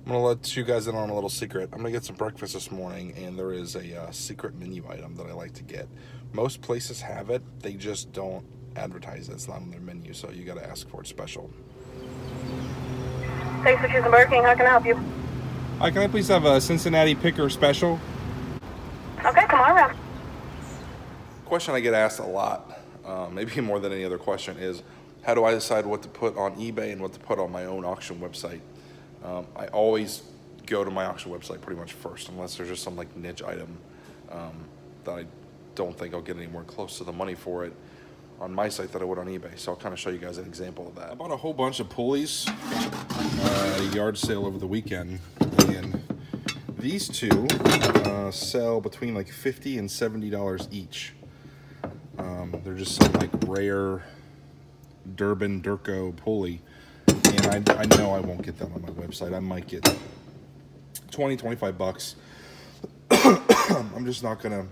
I'm gonna let you guys in on a little secret. I'm gonna get some breakfast this morning, and there is a secret menu item that I like to get. Most places have it, they just don't advertise it. It's not on their menu, so you gotta ask for it special. Thanks for choosing Burger King. How can I help you? Hi, can I please have a Cincinnati picker special? Okay, come on around. Question I get asked a lot, maybe more than any other question, is how do I decide what to put on eBay and what to put on my own auction website? I always go to my auction website pretty much first, unless there's just some like niche item that I don't think I'll get anywhere close to the money for it on my site that I would on eBay. So I'll kind of show you guys an example of that. I bought a whole bunch of pulleys at a yard sale over the weekend, and these two sell between like $50 and $70 each. They're just some like rare Durbin Durco pulley, and I know I won't get that on my website. I might get 20, 25 bucks. I'm just not gonna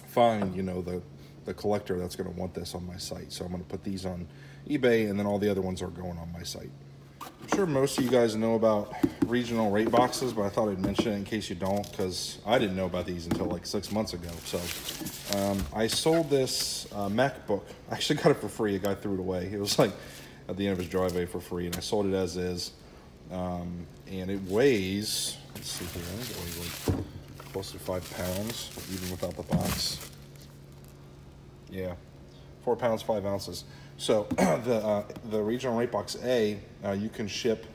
find, you know, the collector that's gonna want this on my site. So I'm gonna put these on eBay, and then all the other ones are going on my site. I'm sure most of you guys know about regional rate boxes, but I thought I'd mention it in case you don't, because I didn't know about these until like 6 months ago. So I sold this MacBook. I actually got it for free. A guy threw it away. It was like at the end of his driveway for free, and I sold it as is. And it weighs, let's see here, I think it weighs like close to 5 pounds, even without the box. Yeah, 4 pounds, 5 ounces. So the regional rate box A, you can ship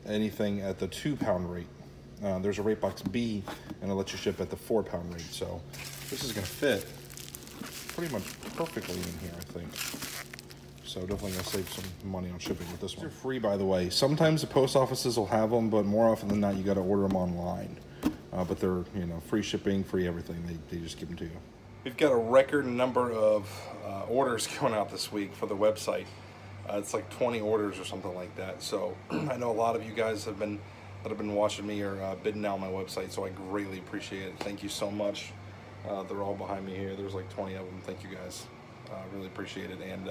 anything at the 2 pound rate. There's a rate box B, and it'll let you ship at the 4 pound rate. So this is gonna fit pretty much perfectly in here, I think. So definitely gonna save some money on shipping with this one. They're free, by the way. Sometimes the post offices will have them, but more often than not, you gotta order them online. But they're, you know, free shipping, free everything. They just give them to you. We've got a record number of orders going out this week for the website. It's like 20 orders or something like that. So I know a lot of you guys that have been watching me or bidding out my website, so I greatly appreciate it. Thank you so much. They're all behind me here. There's like 20 of them. Thank you guys. Really appreciate it. And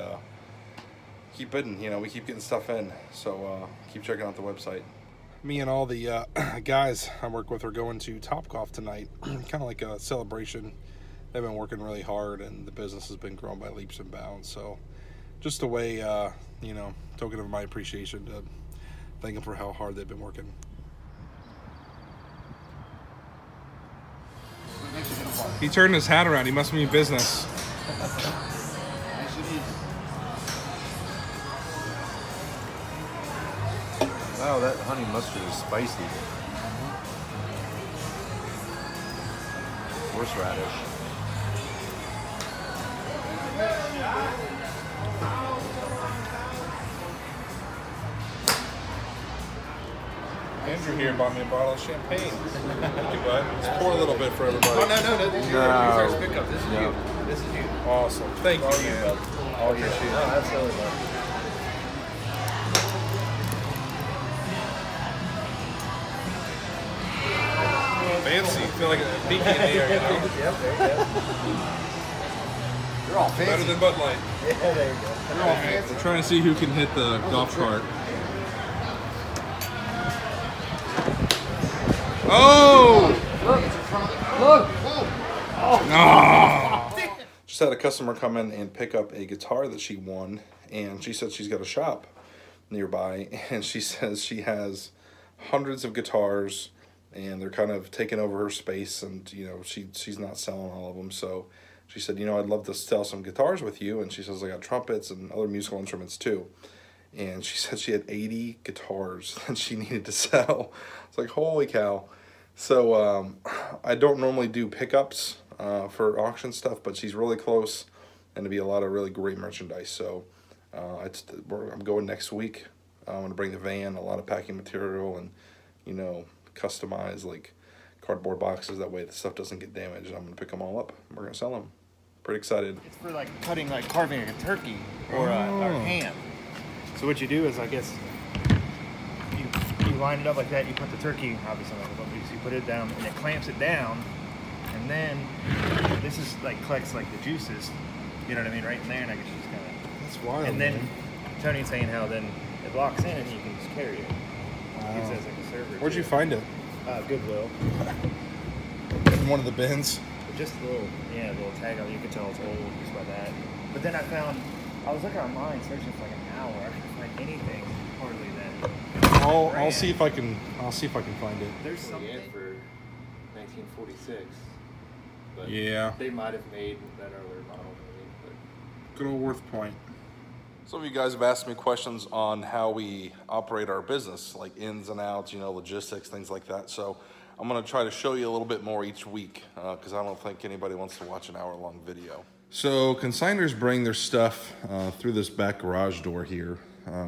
keep bidding. You know, we keep getting stuff in. So keep checking out the website. Me and all the guys I work with are going to Topgolf tonight. Kind of like a celebration. They've been working really hard, and the business has been growing by leaps and bounds. So just a way, you know, token of my appreciation to thank them for how hard they've been working. He turned his hat around. He must be in business. Wow, that honey mustard is spicy. Horseradish. Andrew here bought me a bottle of champagne. Thank you, bud. Let's pour a little bit for everybody. Oh, no. This is yours. Pick up. This is you. This is you. Awesome. Thank you, man. All your shit. No, absolutely, bud. Fancy. I feel like a pinky in the air, you know? Yep, there you go. You're all fancy. Better than Bud Light. Yeah, there you go. You're all fancy. We're trying to see who can hit the golf cart. Oh! Look, it's in front of the... Look! Oh. Just had a customer come in and pick up a guitar that she won, and she said she's got a shop nearby, and she says she has hundreds of guitars, and they're kind of taking over her space, and you know she's not selling all of them. So she said, you know, I'd love to sell some guitars with you. And she says, I got trumpets and other musical instruments too. And she said she had 80 guitars that she needed to sell. It's like, holy cow. So I don't normally do pickups for auction stuff, but she's really close, and it'll be a lot of really great merchandise. So I'm going next week. I'm going to bring the van, a lot of packing material, and, you know, customize like cardboard boxes. That way the stuff doesn't get damaged. I'm going to pick them all up. We're going to sell them. Pretty excited. It's for like cutting, like carving a turkey or a ham. So what you do is, I guess, you line it up like that. You put the turkey, obviously, so you put it down, and it clamps it down, and then this is like collects like the juices. You know what I mean, right in there, and I guess just kind of. That's wild. And then man. Tony's saying how then it locks in, and you can just carry it. Wow. Use it as like a server. Where'd too. you find it? Goodwill. In one of the bins. Just a little, yeah, a little tag on. You can tell it's old just by that. But then I was looking online searching for like an hour. I couldn't find anything hardly then. I'll see if I can find it. There's something. For 1946. But Yeah. they might have made that earlier model maybe. But Good old Worth Point. Some of you guys have asked me questions on how we operate our business, like ins and outs, you know, logistics, things like that. So I'm going to try to show you a little bit more each week because I don't think anybody wants to watch an hour-long video. So consigners bring their stuff through this back garage door here.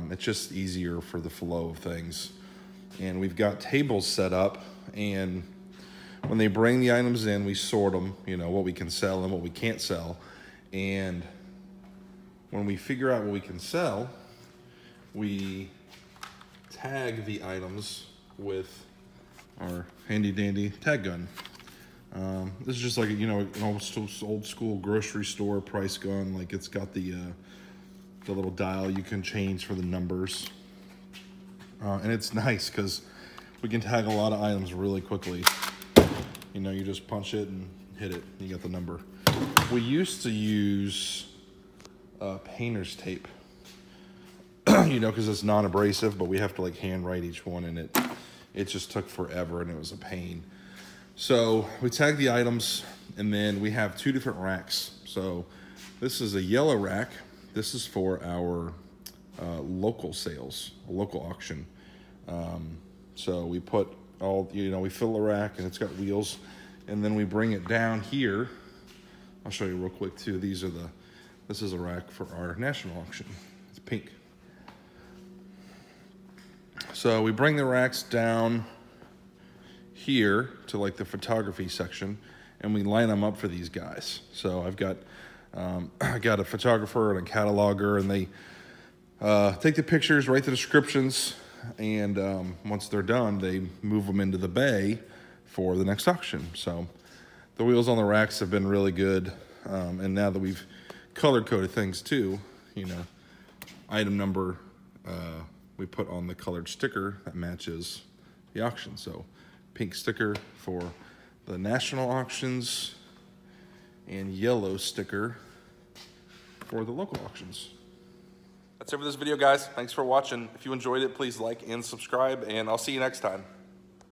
It's just easier for the flow of things. And we've got tables set up, and when they bring the items in, we sort them, you know, what we can sell and what we can't sell. And when we figure out what we can sell, we tag the items with our handy dandy tag gun. This is just like, you know, an old school grocery store price gun. Like, it's got the little dial you can change for the numbers. And it's nice because we can tag a lot of items really quickly. You know, you just punch it and hit it, and you got the number. We used to use painter's tape, you know, because it's non-abrasive, but we have to like hand write each one, and it just took forever, and it was a pain. So we tag the items, and then we have two different racks. So this is a yellow rack. This is for our local sales, a local auction. So we put all, you know, we fill the rack, and it's got wheels, and then we bring it down here. I'll show you real quick too. This is a rack for our national auction. It's pink. So we bring the racks down here to like the photography section, and we line them up for these guys. So I've got I got a photographer and a cataloger, and they take the pictures, write the descriptions, and once they're done, they move them into the bay for the next auction. So the wheels on the racks have been really good, and now that we've color-coded things too, you know, item number we put on the colored sticker that matches the auction. So pink sticker for the national auctions and yellow sticker for the local auctions. That's it for this video, guys. Thanks for watching. If you enjoyed it, please like and subscribe, and I'll see you next time.